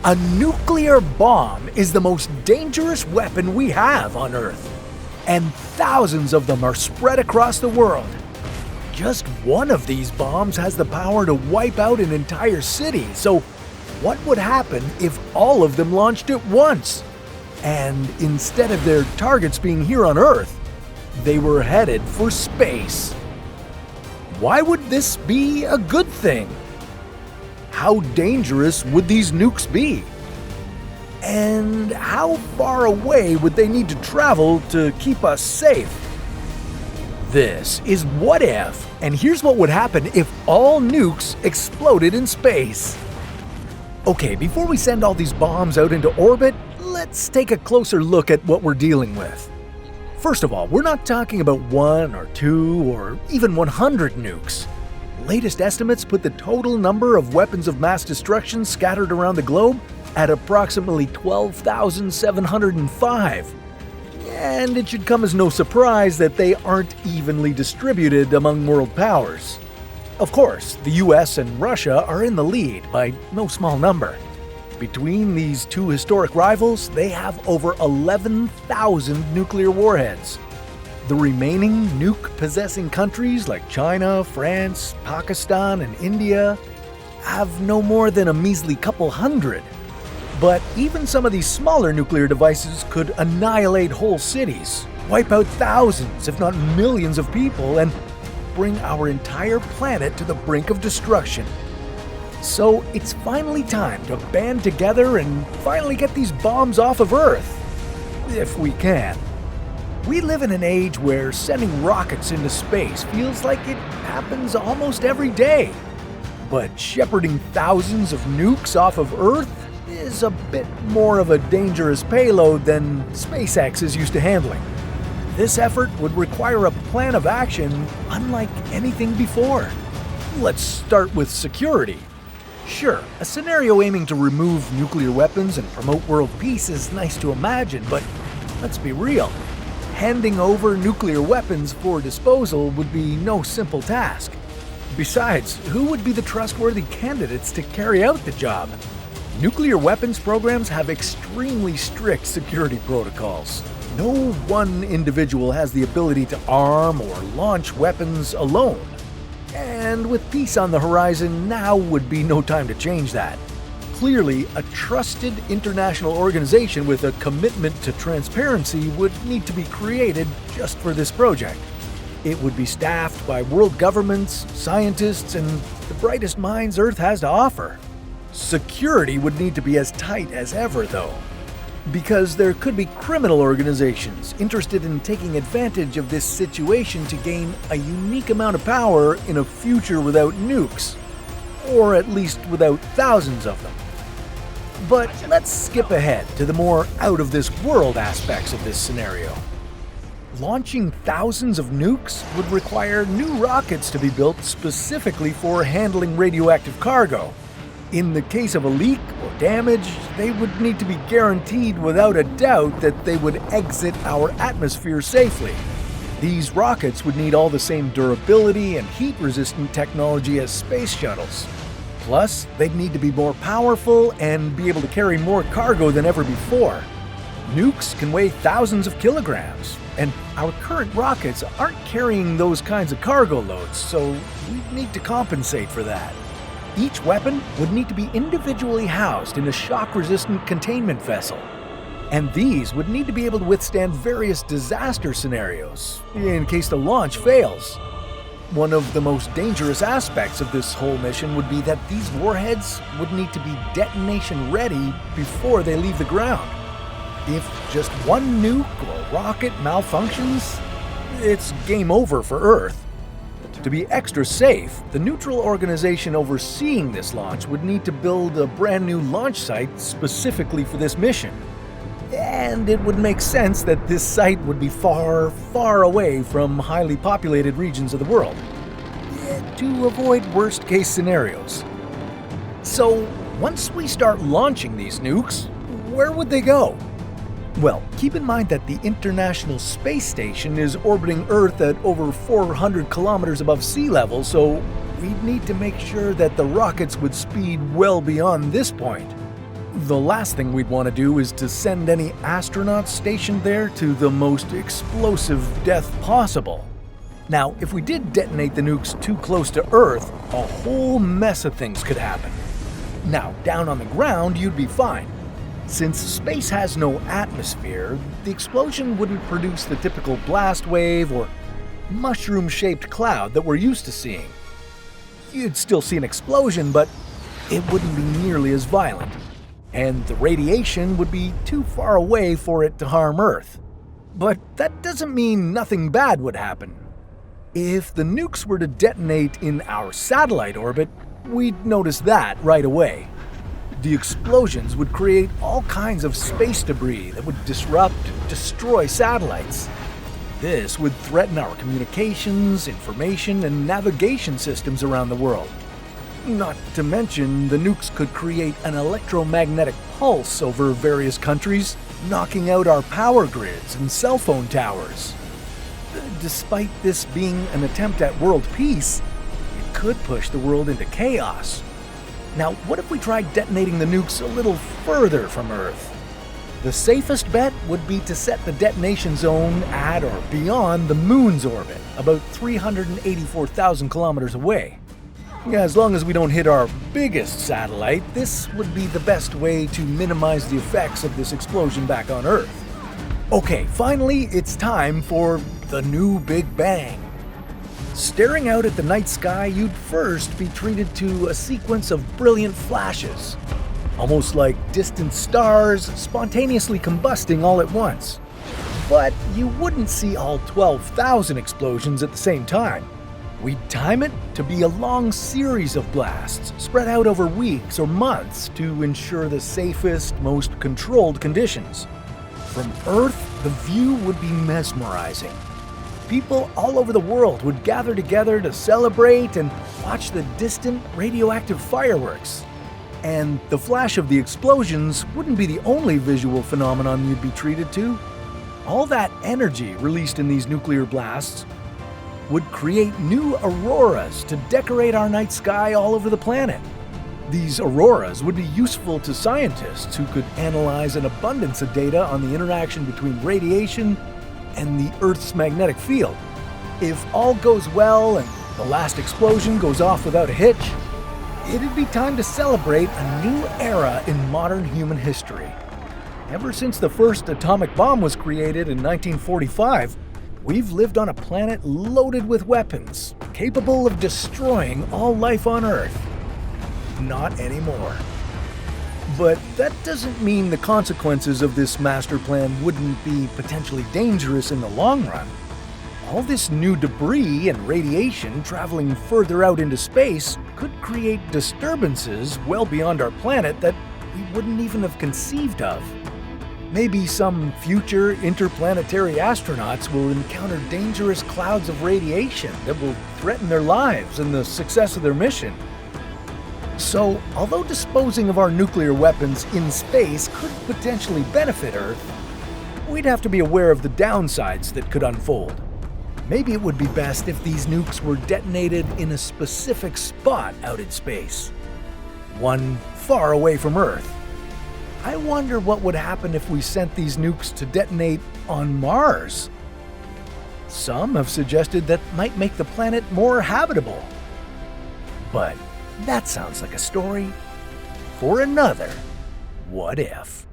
A nuclear bomb is the most dangerous weapon we have on Earth, and thousands of them are spread across the world. Just one of these bombs has the power to wipe out an entire city, so what would happen if all of them launched at once? And instead of their targets being here on Earth, they were headed for space. Why would this be a good thing? How dangerous would these nukes be? And how far away would they need to travel to keep us safe? This is What If, and here's what would happen if all nukes exploded in space. Okay, before we send all these bombs out into orbit, let's take a closer look at what we're dealing with. First of all, we're not talking about 1 or 2 or even 100 nukes. Latest estimates put the total number of weapons of mass destruction scattered around the globe at approximately 12,705. And it should come as no surprise that they aren't evenly distributed among world powers. Of course, the US and Russia are in the lead by no small number. Between these two historic rivals, they have over 11,000 nuclear warheads. The remaining nuke-possessing countries like China, France, Pakistan, and India have no more than a measly couple hundred. But even some of these smaller nuclear devices could annihilate whole cities, wipe out thousands, if not millions of people, and bring our entire planet to the brink of destruction. So it's finally time to band together and finally get these bombs off of Earth. If we can. We live in an age where sending rockets into space feels like it happens almost every day. But shepherding thousands of nukes off of Earth is a bit more of a dangerous payload than SpaceX is used to handling. This effort would require a plan of action unlike anything before. Let's start with security. Sure, a scenario aiming to remove nuclear weapons and promote world peace is nice to imagine, but let's be real. Handing over nuclear weapons for disposal would be no simple task. Besides, who would be the trustworthy candidates to carry out the job? Nuclear weapons programs have extremely strict security protocols. No one individual has the ability to arm or launch weapons alone. And with peace on the horizon, now would be no time to change that. Clearly, a trusted international organization with a commitment to transparency would need to be created just for this project. It would be staffed by world governments, scientists, and the brightest minds Earth has to offer. Security would need to be as tight as ever, though, because there could be criminal organizations interested in taking advantage of this situation to gain a unique amount of power in a future without nukes, or at least without thousands of them. But let's skip ahead to the more out-of-this-world aspects of this scenario. Launching thousands of nukes would require new rockets to be built specifically for handling radioactive cargo. In the case of a leak or damage, they would need to be guaranteed without a doubt that they would exit our atmosphere safely. These rockets would need all the same durability and heat-resistant technology as space shuttles. Plus, they'd need to be more powerful and be able to carry more cargo than ever before. Nukes can weigh thousands of kilograms, and our current rockets aren't carrying those kinds of cargo loads, so we'd need to compensate for that. Each weapon would need to be individually housed in a shock-resistant containment vessel. And these would need to be able to withstand various disaster scenarios, in case the launch fails. One of the most dangerous aspects of this whole mission would be that these warheads would need to be detonation-ready before they leave the ground. If just one nuke or rocket malfunctions, it's game over for Earth. To be extra safe, the neutral organization overseeing this launch would need to build a brand new launch site specifically for this mission. And it would make sense that this site would be far, far away from highly populated regions of the world, to avoid worst-case scenarios. So, once we start launching these nukes, where would they go? Well, keep in mind that the International Space Station is orbiting Earth at over 400 kilometers above sea level, so we'd need to make sure that the rockets would speed well beyond this point. The last thing we'd want to do is to send any astronauts stationed there to the most explosive death possible. Now, if we did detonate the nukes too close to Earth, a whole mess of things could happen. Now, down on the ground, you'd be fine. Since space has no atmosphere, the explosion wouldn't produce the typical blast wave or mushroom-shaped cloud that we're used to seeing. You'd still see an explosion, but it wouldn't be nearly as violent, and the radiation would be too far away for it to harm Earth. But that doesn't mean nothing bad would happen. If the nukes were to detonate in our satellite orbit, we'd notice that right away. The explosions would create all kinds of space debris that would disrupt, destroy satellites. This would threaten our communications, information, and navigation systems around the world. Not to mention, the nukes could create an electromagnetic pulse over various countries, knocking out our power grids and cell phone towers. Despite this being an attempt at world peace, it could push the world into chaos. Now, what if we tried detonating the nukes a little further from Earth? The safest bet would be to set the detonation zone at or beyond the Moon's orbit, about 384,000 kilometers away. As long as we don't hit our biggest satellite, this would be the best way to minimize the effects of this explosion back on Earth. Okay, finally, it's time for the new Big Bang. Staring out at the night sky, you'd first be treated to a sequence of brilliant flashes, almost like distant stars spontaneously combusting all at once. But you wouldn't see all 12,000 explosions at the same time. We'd time it to be a long series of blasts, spread out over weeks or months to ensure the safest, most controlled conditions. From Earth, the view would be mesmerizing. People all over the world would gather together to celebrate and watch the distant radioactive fireworks. And the flash of the explosions wouldn't be the only visual phenomenon you'd be treated to. All that energy released in these nuclear blasts would create new auroras to decorate our night sky all over the planet. These auroras would be useful to scientists who could analyze an abundance of data on the interaction between radiation and the Earth's magnetic field. If all goes well and the last explosion goes off without a hitch, it'd be time to celebrate a new era in modern human history. Ever since the first atomic bomb was created in 1945, we've lived on a planet loaded with weapons, capable of destroying all life on Earth. Not anymore. But that doesn't mean the consequences of this master plan wouldn't be potentially dangerous in the long run. All this new debris and radiation traveling further out into space could create disturbances well beyond our planet that we wouldn't even have conceived of. Maybe some future interplanetary astronauts will encounter dangerous clouds of radiation that will threaten their lives and the success of their mission. So, although disposing of our nuclear weapons in space could potentially benefit Earth, we'd have to be aware of the downsides that could unfold. Maybe it would be best if these nukes were detonated in a specific spot out in space, one far away from Earth. I wonder what would happen if we sent these nukes to detonate on Mars. Some have suggested that might make the planet more habitable. But that sounds like a story for another What If.